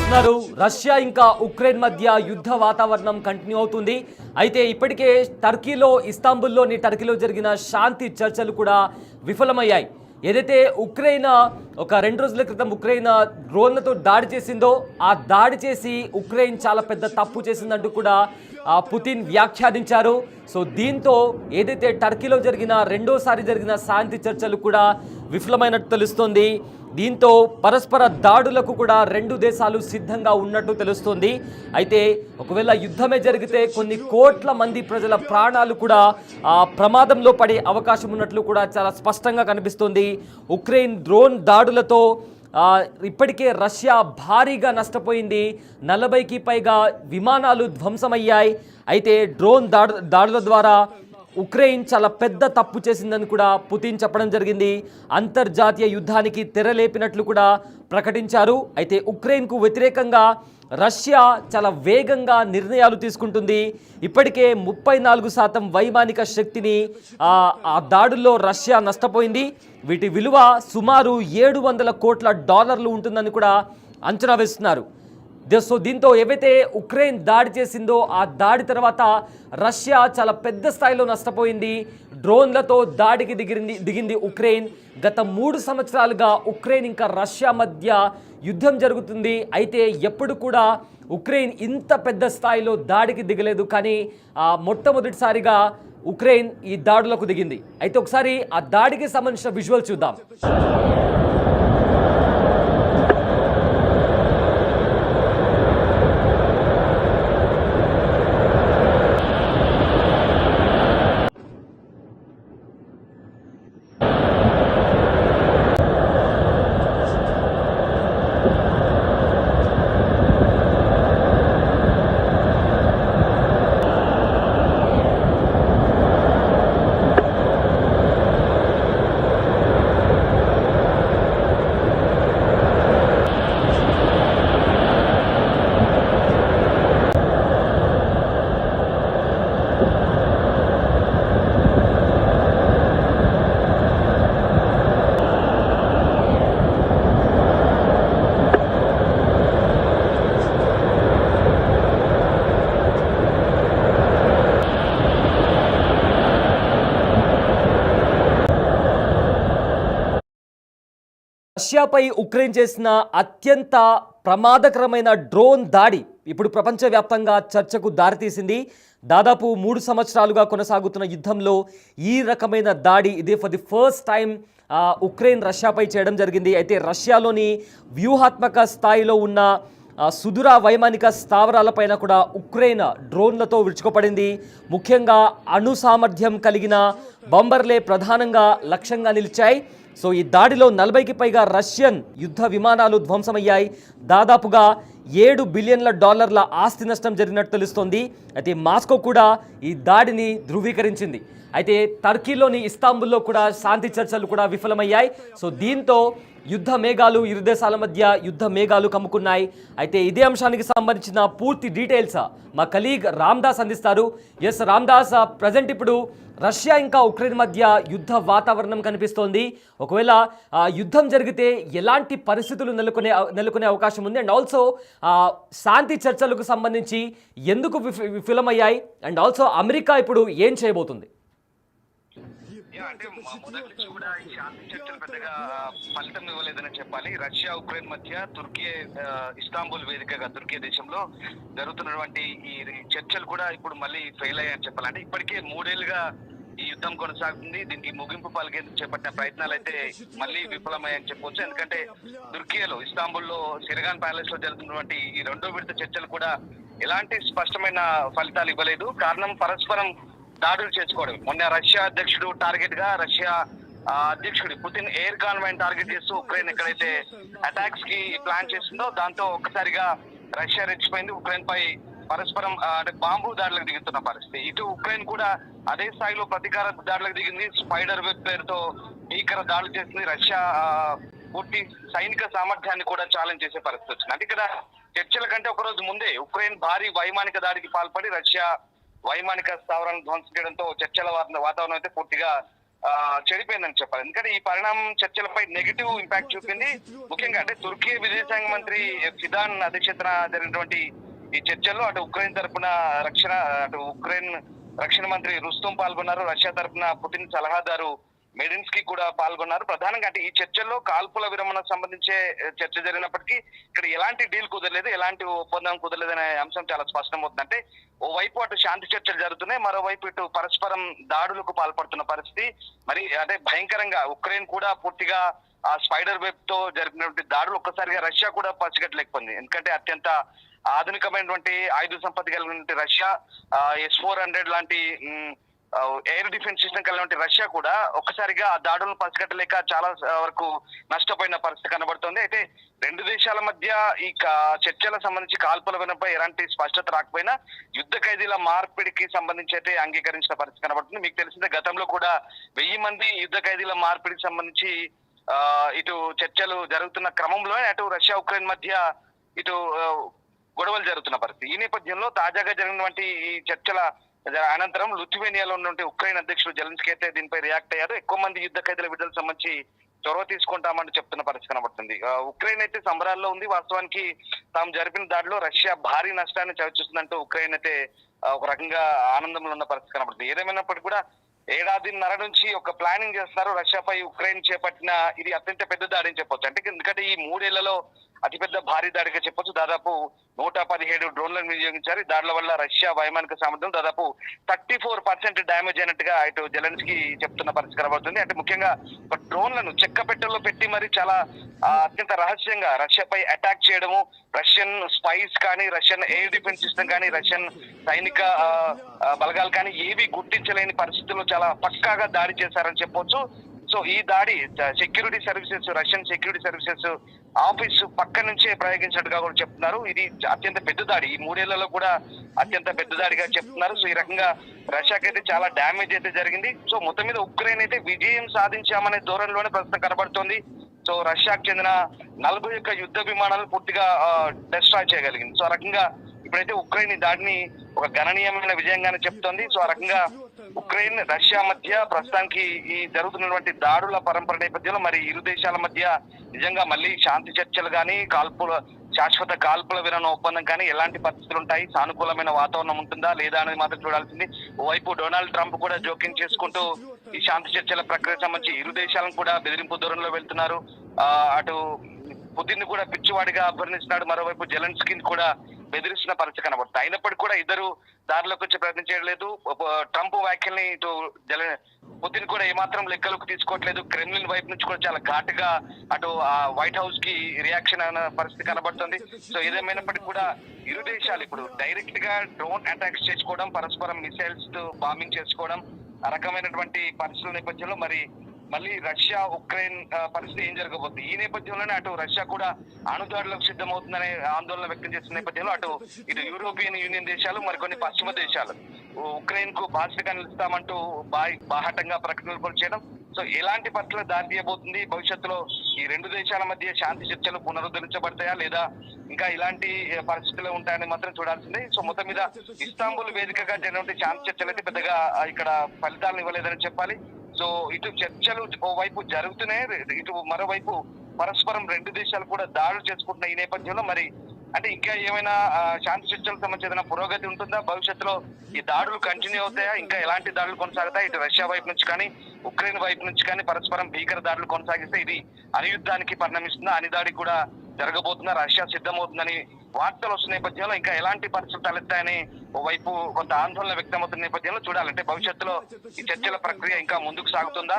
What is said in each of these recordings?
చూస్తున్నారు రష్యా ఇంకా ఉక్రెయిన్ మధ్య యుద్ధ వాతావరణం కంటిన్యూ అవుతుంది. అయితే ఇప్పటికే టర్కీలో జరిగిన శాంతి చర్చలు కూడా విఫలమయ్యాయి. ఏదైతే ఉక్రెయిన్ ఒక 2 రోజుల క్రితం ఉక్రెయిన్ డ్రోన్లతో దాడి చేసిందో ఆ దాడి చేసి ఉక్రెయిన్ చాలా పెద్ద తప్పు చేసిందంటూ కూడా పుతిన్ వ్యాఖ్యానించారు. సో దీంతో ఏదైతే టర్కీలో రెండోసారి జరిగిన శాంతి చర్చలు కూడా విఫలమైనట్టు తెలుస్తోంది. దీంతో పరస్పర దాడులకు కూడా రెండు దేశాలు సిద్ధంగా ఉన్నట్టు తెలుస్తోంది. అయితే ఒకవేళ యుద్ధమే జరిగితే కొన్ని కోట్ల మంది ప్రజల ప్రాణాలు కూడా ప్రమాదంలో పడే అవకాశం ఉన్నట్లు కూడా చాలా స్పష్టంగా కనిపిస్తోంది. ఉక్రెయిన్ డ్రోన్ దాడులతో ఇప్పటికే రష్యా భారీగా నష్టపోయింది. 40కి పైగా విమానాలు ధ్వంసమయ్యాయి. అయితే డ్రోన్ దాడుల ద్వారా ఉక్రెయిన్ చాలా పెద్ద తప్పు చేసిందని కూడా పుతిన్ చెప్పడం జరిగింది. అంతర్జాతీయ యుద్ధానికి తెరలేపినట్లు కూడా ప్రకటించారు. అయితే ఉక్రెయిన్కు వ్యతిరేకంగా రష్యా చాలా వేగంగా నిర్ణయాలు తీసుకుంటుంది. ఇప్పటికే 34% వైమానిక శక్తిని ఆ దాడుల్లో రష్యా నష్టపోయింది. వీటి విలువ సుమారు $700 కోట్ల ఉంటుందని కూడా అంచనా వేస్తున్నారు. సో దీంతో ఏవైతే ఉక్రెయిన్ దాడి చేసిందో ఆ దాడి తర్వాత రష్యా చాలా పెద్ద స్థాయిలో నష్టపోయింది. డ్రోన్లతో దాడికి దిగింది ఉక్రెయిన్. గత 3 సంవత్సరాలుగా ఉక్రెయిన్ ఇంకా రష్యా మధ్య యుద్ధం జరుగుతుంది. అయితే ఎప్పుడు కూడా ఉక్రెయిన్ ఇంత పెద్ద స్థాయిలో దాడికి దిగలేదు. కానీ మొట్టమొదటిసారిగా ఉక్రెయిన్ ఈ దాడులకు దిగింది. అయితే ఒకసారి ఆ దాడికి సంబంధించిన విజువల్ చూద్దాం. రష్యాపై ఉక్రెయిన్ చేసిన అత్యంత ప్రమాదకరమైన డ్రోన్ దాడి ఇప్పుడు ప్రపంచవ్యాప్తంగా చర్చకు దారితీసింది. దాదాపు 3 సంవత్సరాలుగా కొనసాగుతున్న యుద్ధంలో ఈ రకమైన దాడి ఇదే for the first time Ukraine రష్యాపై చేయడం జరిగింది. అయితే రష్యాలోని వ్యూహాత్మక స్థాయిలో ఉన్న సుదూర వైమానిక స్థావరాలపైన కూడా ఉక్రెయిన్ డ్రోన్లతో విరుచుకుపడింది. ముఖ్యంగా అణు సామర్థ్యం కలిగిన బాంబర్లే ప్రధానంగా లక్ష్యంగా నిలిచాయి. సో ఈ దాడిలో 40కి పైగా రష్యన్ యుద్ధ విమానాలు ధ్వంసమయ్యాయి. దాదాపుగా $7 బిలియన్ల ఆస్తి నష్టం జరిగినట్టు తెలుస్తోంది. అయితే మాస్కో కూడా ఈ దాడిని ధృవీకరించింది. అయితే టర్కీలోని ఇస్తాంబుల్లో కూడా శాంతి చర్చలు కూడా విఫలమయ్యాయి. సో దీంతో యుద్ధ మేఘాలు ఇరు దేశాల మధ్య యుద్ధ మేఘాలు కమ్ముకున్నాయి. అయితే ఇదే అంశానికి సంబంధించిన పూర్తి డీటెయిల్స్ మా కలీగ్ రామ్దాస్ అందిస్తారు. ఎస్ రామ్దాస్, ప్రజెంట్ ఇప్పుడు రష్యా ఇంకా ఉక్రెయిన్ మధ్య యుద్ధ వాతావరణం కనిపిస్తోంది. ఒకవేళ యుద్ధం జరిగితే ఎలాంటి పరిస్థితులు నెలకొనే అవకాశం ఉంది? అండ్ ఆల్సో శాంతి చర్చలకు సంబంధించి ఎందుకు విఫలమయ్యాయి? అండ్ ఆల్సో అమెరికా ఇప్పుడు ఏం చేయబోతుంది? అంటే మొదటి నుంచి కూడా ఈ శాంతి చర్చలు పెద్దగా ఫలితం ఇవ్వలేదని చెప్పాలి. రష్యా ఉక్రెయిన్ మధ్య తుర్కీ ఇస్తాంబుల్ వేదికగా తుర్కీ దేశంలో జరుగుతున్నటువంటి ఈ చర్చలు కూడా ఇప్పుడు మళ్ళీ ఫెయిల్ అయ్యాయని చెప్పాలి. అంటే ఇప్పటికే 3 ఏళ్లుగా ఈ యుద్ధం కొనసాగుతుంది. దీనికి ముగింపు పలికేందుకు చేపట్టిన ప్రయత్నాలు అయితే మళ్ళీ విఫలమయ్యాయని చెప్పొచ్చు. ఎందుకంటే తుర్కీలో ఇస్తాంబుల్లో సిరగాన్ ప్యాలెస్ లో జరుగుతున్నటువంటి ఈ 2వ విడత చర్చలు కూడా ఎలాంటి స్పష్టమైన ఫలితాలు ఇవ్వలేదు. కారణం పరస్పరం దాడులు చేసుకోవడం. మొన్న రష్యా అధ్యక్షుడు టార్గెట్ గా రష్యా అధ్యక్షుడు పుతిన్ ఎయిర్ కాన్వాయ్ టార్గెట్ చేస్తూ ఉక్రెయిన్ ఎక్కడైతే అటాక్స్ కి ప్లాన్ చేసిందో దాంతో ఒక్కసారిగా రష్యా రెచ్చిపోయింది. ఉక్రెయిన్ పై పరస్పరం అంటే బాంబు దాడులకు దిగుతున్న పరిస్థితి. ఇటు ఉక్రెయిన్ కూడా అదే స్థాయిలో ప్రతీకార దాడులకు దిగింది. స్పైడర్ వెబ్ పేరుతో భీకర దాడులు చేసింది. రష్యా పూర్తి సైనిక సామర్థ్యాన్ని కూడా ఛాలెంజ్ చేసే పరిస్థితి వచ్చింది. అంటే ఇక్కడ చర్చల కంటే ఒక రోజు ముందే ఉక్రెయిన్ భారీ వైమానిక దాడికి పాల్పడి రష్యా వైమానిక స్థావరాలను ధ్వంసం చేయడంతో చర్చల వాతావరణం అయితే పూర్తిగా చెడిపోయిందని చెప్పాలి. ఎందుకంటే ఈ పరిణామం చర్చలపై నెగిటివ్ ఇంపాక్ట్ చూపింది. ముఖ్యంగా అంటే తుర్కీ విదేశాంగ మంత్రి ఫిదాన్ అధ్యక్షతన జరిగినటువంటి ఈ చర్చల్లో అటు ఉక్రెయిన్ తరపున ఉక్రెయిన్ రక్షణ మంత్రి రుస్తుం పాల్గొన్నారు. రష్యా తరపున పుతిన్ సలహాదారు మెడిన్స్కీ కూడా పాల్గొన్నారు. ప్రధానంగా అంటే ఈ చర్చల్లో కాల్పుల విరమణకు సంబంధించే చర్చ జరిగినప్పటికీ ఇక్కడ ఎలాంటి డీల్ కుదరలేదు, ఎలాంటి ఒప్పందం కుదరలేదు అనే అంశం చాలా స్పష్టమవుతుంది. అంటే ఓవైపు అటు శాంతి చర్చలు జరుగుతున్నాయి, మరోవైపు ఇటు పరస్పరం దాడులకు పాల్పడుతున్న పరిస్థితి. మరి అంటే భయంకరంగా ఉక్రెయిన్ కూడా పూర్తిగా ఆ స్పైడర్ వెబ్ తో జరిపినటువంటి దాడులు ఒక్కసారిగా రష్యా కూడా పసిగట్టలేకపోయింది. ఎందుకంటే అత్యంత ఆధునికమైనటువంటి ఆయుధ సంపత్తి కలిగినటువంటి రష్యా S-400 లాంటి ఎయిర్ డిఫెన్స్ సిస్టమ్ కలిగినటువంటి రష్యా కూడా ఒక్కసారిగా ఆ దాడులను పసిగట్టలేక చాలా వరకు నష్టపోయిన పరిస్థితి కనబడుతుంది. అయితే రెండు దేశాల మధ్య ఈ చర్చలకు సంబంధించి కాల్పుల వినపై ఎలాంటి స్పష్టత రాకపోయినా యుద్ధ ఖైదీల మార్పిడికి సంబంధించి అయితే అంగీకరించిన పరిస్థితి కనబడుతుంది. మీకు తెలిసిందే గతంలో కూడా 1000 మంది యుద్ధ ఖైదీల మార్పిడికి సంబంధించి ఇటు చర్చలు జరుగుతున్న క్రమంలో అటు రష్యా ఉక్రెయిన్ మధ్య ఇటు గొడవలు జరుగుతున్న పరిస్థితి. ఈ నేపథ్యంలో తాజాగా జరిగినటువంటి ఈ చర్చల అనంతరం లిథువేనియాలో ఉన్నటువంటి ఉక్రెయిన్ అధ్యక్షుడు జెలెన్స్కీ అయితే దీనిపై రియాక్ట్ అయ్యారు. ఎక్కువ మంది యుద్ధ ఖైదీల విడుదలకు సంబంధించి చొరవ తీసుకుంటామని చెప్తున్న పరిస్థితి కనబడుతుంది. ఉక్రెయిన్ అయితే సంబరాల్లో ఉంది. వాస్తవానికి తాము జరిపిన దాడిలో రష్యా భారీ నష్టాన్ని చవిచూస్తుందంటూ ఉక్రెయిన్ అయితే ఒక రకంగా ఆనందంలో ఉన్న పరిస్థితి కనబడుతుంది. ఏదేమైనప్పటికీ కూడా 1.5 ఏళ్ల నుంచి ఒక ప్లానింగ్ చేస్తున్నారు రష్యాపై ఉక్రెయిన్ చేపట్టిన ఇది అత్యంత పెద్ద దాడి అని చెప్పొచ్చు. అంటే ఎందుకంటే ఈ 3 ఏళ్లలో అతిపెద్ద భారీ దాడిగా చెప్పొచ్చు. దాదాపు 117 డ్రోన్లను వినియోగించారు. ఈ దాడుల వల్ల రష్యా వైమానిక సామర్థ్యం దాదాపు 34% డ్యామేజ్ అయినట్టుగా ఇటు జెలెన్స్కీ చెప్తున్న పరిస్థితి కనబడుతుంది. అంటే ముఖ్యంగా డ్రోన్లను చెక్క పెట్టెల్లో పెట్టి మరి చాలా అత్యంత రహస్యంగా రష్యాపై అటాక్ చేయడము, రష్యన్ స్పైస్ కానీ, రష్యన్ ఎయిర్ డిఫెన్స్ సిస్టమ్ కానీ, రష్యన్ సైనిక బలగాలు కానీ ఏవి గుర్తించలేని పరిస్థితుల్లో చాలా పక్కాగా దాడి చేశారని చెప్పొచ్చు. సో ఈ దాడి security services, Russian security services office పక్క నుంచే ప్రయోగించినట్టుగా కూడా చెప్తున్నారు. ఇది అత్యంత పెద్ద దాడి, ఈ 3 ఏళ్లలో కూడా అత్యంత పెద్ద దాడిగా చెప్తున్నారు. సో ఈ రకంగా రష్యాకైతే చాలా డ్యామేజ్ అయితే జరిగింది. సో మొత్తం మీద ఉక్రెయిన్ అయితే విజయం సాధించామనే ధోరణిలోనే ప్రస్తుతం కనబడుతోంది. సో రష్యాకు చెందిన 41 యుద్ధ విమానాలను పూర్తిగా డిస్ట్రాయ్ చేయగలిగింది. సో ఆ రకంగా ఇప్పుడైతే ఉక్రెయిన్ ఈ దాడిని ఒక గణనీయమైన విజయంగానే చెప్తోంది. సో ఆ రకంగా ఉక్రెయిన్ రష్యా మధ్య ప్రస్తుతానికి ఈ జరుగుతున్నటువంటి దాడుల పరంపర నేపథ్యంలో మరి ఇరు దేశాల మధ్య నిజంగా మళ్ళీ శాంతి చర్చలు కానీ, శాశ్వత కాల్పుల విరమణ ఒప్పందం కానీ ఎలాంటి పరిస్థితులు ఉంటాయి, సానుకూలమైన వాతావరణం ఉంటుందా లేదా అనేది మాత్రం చూడాల్సింది. ఓవైపు డొనాల్డ్ ట్రంప్ కూడా జోక్యం చేసుకుంటూ ఈ శాంతి చర్చల ప్రక్రియకు సంబంధించి ఇరు దేశాలను కూడా బెదిరింపు ధోరణిలో వెళ్తున్నారు. అటు పుతిన్ కూడా పిచ్చివాడిగా అభ్యర్థిస్తున్నాడు, మరోవైపు జెలెన్స్కీని కూడా బెదిరిస్తున్న పరిస్థితి కనబడుతుంది. అయినప్పటికీ కూడా ఇద్దరు దారిలోకి వచ్చే ప్రయత్నం చేయలేదు. ట్రంప్ వ్యాఖ్యల్ని ఇటు పుతిన్ కూడా ఏమాత్రం లెక్కలకు తీసుకోవట్లేదు. క్రెమ్లిన్ వైపు నుంచి కూడా చాలా ఘాటుగా అటు వైట్ హౌస్ కి రియాక్షన్ అనే పరిస్థితి కనబడుతుంది. సో ఏదేమైనప్పటికీ కూడా ఇరు దేశాలు ఇప్పుడు డైరెక్ట్ గా డ్రోన్ అటాక్స్ చేసుకోవడం, పరస్పరం మిసైల్స్ తో బాంబింగ్ చేసుకోవడం, ఆ రకమైనటువంటి పరిస్థితుల నేపథ్యంలో మరి మళ్ళీ రష్యా ఉక్రెయిన్ పరిస్థితి ఏం జరగబోతుంది. ఈ నేపథ్యంలోనే అటు రష్యా కూడా అణుదాడులకు సిద్ధమవుతుందనే ఆందోళన వ్యక్తం చేసిన నేపథ్యంలో అటు ఇటు యూరోపియన్ యూనియన్ దేశాలు, మరికొన్ని పశ్చిమ దేశాలు ఉక్రెయిన్ కు బాధ్యతగా నిలుస్తామంటూ బాహాటంగా ప్రకటనలు చేయడం. సో ఎలాంటి పరిస్థితులకు దారి తీయబోతుంది, భవిష్యత్తులో ఈ రెండు దేశాల మధ్య శాంతి చర్చలు పునరుద్ధరించబడతాయా లేదా ఇంకా ఇలాంటి పరిస్థితులు ఉంటాయని మాత్రం చూడాల్సిందే. సో మొత్తం మీద ఇస్తాంబుల్ వేదికగా జరిగినటువంటి శాంతి చర్చలు అయితే పెద్దగా ఇక్కడ ఫలితాలను ఇవ్వలేదని చెప్పాలి. సో ఇటు చర్చలు ఓవైపు జరుగుతున్నాయి, ఇటు మరోవైపు పరస్పరం రెండు దేశాలు కూడా దాడులు చేసుకుంటున్న ఈ నేపథ్యంలో మరి అంటే ఇంకా ఏమైనా శాంతి చర్చలకు సంబంధించి ఏదైనా పురోగతి ఉంటుందా, భవిష్యత్తులో ఈ దాడులు కంటిన్యూ అవుతాయా, ఇంకా ఎలాంటి దాడులు కొనసాగుతాయి, ఇటు రష్యా వైపు నుంచి కానీ ఉక్రెయిన్ వైపు నుంచి కానీ పరస్పరం భీకర దాడులు కొనసాగిస్తే ఇది అణుయుద్ధానికి పరిణమిస్తుందా, అణిదాడి కూడా జరగబోతుందా, రష్యా సిద్ధమవుతుందని వార్తలు వస్తున్న నేపథ్యంలో ఇంకా ఎలాంటి పరిస్థితులు తలెత్తాయని ఓవైపు కొంత ఆందోళన వ్యక్తమవుతున్న నేపథ్యంలో చూడాలంటే భవిష్యత్తులో ఈ చర్చల ప్రక్రియ ఇంకా ముందుకు సాగుతుందా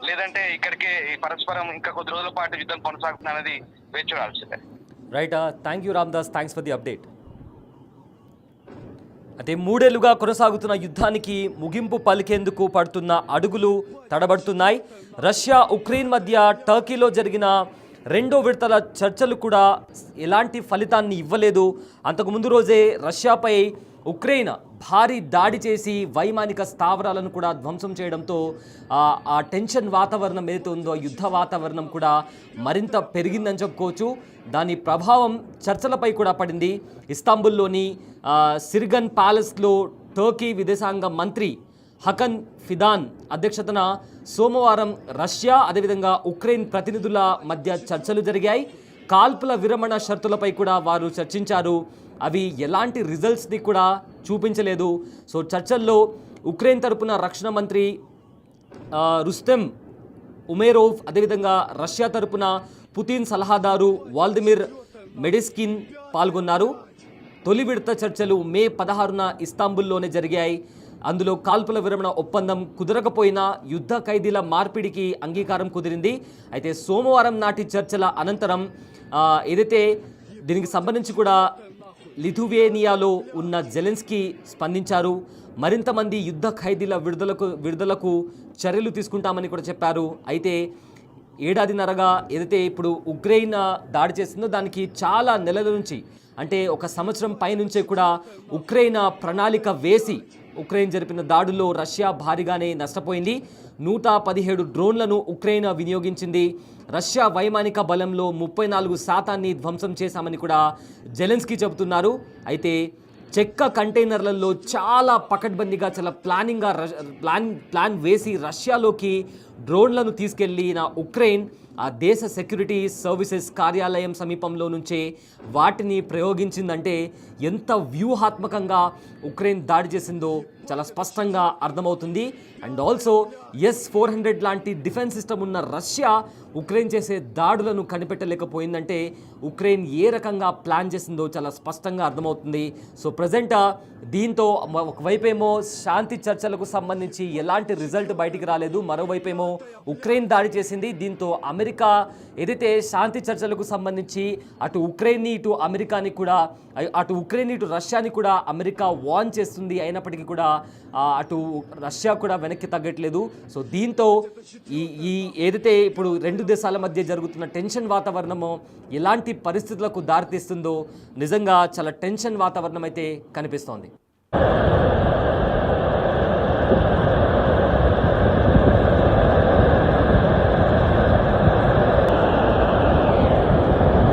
లేదంటే ఇక్కడికే ఈ పరస్పరం ఇంకా కొద్ది రోజుల పాటు యుద్ధం కొనసాగుతుందా అనేది వేచి చూడాల్సిందే. Right, thank you Ramdas, thanks for the update. అయితే 3 ఏళ్లుగా కొనసాగుతున్న యుద్ధానికి ముగింపు పలికేందుకు పడుతున్న అడుగులు తడబడుతున్నాయి. రష్యా ఉక్రెయిన్ మధ్య టర్కీలో జరిగిన 2వ విడతల చర్చలు కూడా ఎలాంటి ఫలితాన్ని ఇవ్వలేదు. అంతకుముందు రోజే రష్యాపై ఉక్రెయిన్ భారీ దాడి చేసి వైమానిక స్థావరాలను కూడా ధ్వంసం చేయడంతో ఆ టెన్షన్ వాతావరణం ఏదైతే ఉందో యుద్ధ వాతావరణం కూడా మరింత పెరిగిందని చెప్పుకోవచ్చు. దాని ప్రభావం చర్చలపై కూడా పడింది. ఇస్తాంబుల్లోని సిర్గన్ ప్యాలెస్లో టర్కీ విదేశాంగ మంత్రి హకన్ ఫిదాన్ అధ్యక్షతన సోమవారం రష్యా అదేవిధంగా ఉక్రెయిన్ ప్రతినిధుల మధ్య చర్చలు జరిగాయి. కాల్పుల విరమణ షరతులపై కూడా వారు చర్చించారు. అవి ఎలాంటి రిజల్ట్స్ని కూడా చూపించలేదు. సో చర్చల్లో ఉక్రెయిన్ తరపున రక్షణ మంత్రి రుస్తెమ్ ఉమేరోవ్ అదేవిధంగా రష్యా తరపున పుతిన్ సలహాదారు వాల్దిమిర్ మెడిస్కిన్ పాల్గొన్నారు. తొలి విడత చర్చలు మే 16న ఇస్తాంబుల్లోనే జరిగాయి. అందులో కాల్పుల విరమణ ఒప్పందం కుదరకపోయినా యుద్ధ ఖైదీల మార్పిడికి అంగీకారం కుదిరింది. అయితే సోమవారం నాటి చర్చల అనంతరం ఏదైతే దీనికి సంబంధించి కూడా లిథువేనియాలో ఉన్న జెలెన్స్కీ స్పందించారు. మరింత మంది యుద్ధ ఖైదీల విడుదలకు చర్యలు తీసుకుంటామని కూడా చెప్పారు. అయితే ఏడాదిన్నరగా ఏదైతే ఇప్పుడు ఉక్రెయిన్ దాడి చేసిందో దానికి చాలా నెలల నుంచి అంటే 1 సంవత్సరం పైనుంచే కూడా ఉక్రెయిన్ ప్రణాళిక వేసి ఉక్రెయిన్ జరిపిన దాడుల్లో రష్యా భారీగానే నష్టపోయింది. 117 డ్రోన్లను ఉక్రెయిన్ వినియోగించింది. రష్యా వైమానిక బలంలో 34% ధ్వంసం చేశామని కూడా జెలెన్స్కీ చెబుతున్నారు. అయితే చెక్క కంటైనర్లలో చాలా పకడ్బందీగా చాలా ప్లాన్ వేసి రష్యాలోకి డ్రోన్లను తీసుకెళ్లిన ఉక్రెయిన్ ఆ దేశ సెక్యూరిటీ సర్వీసెస్ కార్యాలయం సమీపంలో నుంచే వాటిని ప్రయోగించిందంటే ఎంత వ్యూహాత్మకంగా ఉక్రెయిన్ దాడి చేసిందో చాలా స్పష్టంగా అర్థమవుతుంది. అండ్ ఆల్సో S-400 లాంటి డిఫెన్స్ సిస్టమ్ ఉన్న రష్యా ఉక్రెయిన్ చేసే దాడులను కనిపెట్టలేకపోయిందంటే ఉక్రెయిన్ ఏ రకంగా ప్లాన్ చేసిందో చాలా స్పష్టంగా అర్థమవుతుంది. సో ప్రజెంట్ దీంతో ఒకవైపేమో శాంతి చర్చలకు సంబంధించి ఎలాంటి రిజల్ట్ బయటికి రాలేదు, మరోవైపేమో ఉక్రెయిన్ దాడి చేసింది. దీంతో అమెరికా ఏదైతే శాంతి చర్చలకు సంబంధించి అటు ఉక్రెయిన్ని ఇటు రష్యాని కూడా అమెరికా వార్న్ చేస్తుంది. అయినప్పటికీ కూడా అటు రష్యా కూడా వెనక్కి తగ్గట్లేదు. సో దీంతో ఈ ఏదైతే ఇప్పుడు 2 దేశాల మధ్య జరుగుతున్న టెన్షన్ వాతావరణమో ఎలాంటి పరిస్థితులకు దారితీస్తుందో నిజంగా చాలా టెన్షన్ వాతావరణం అయితే కనిపిస్తోంది.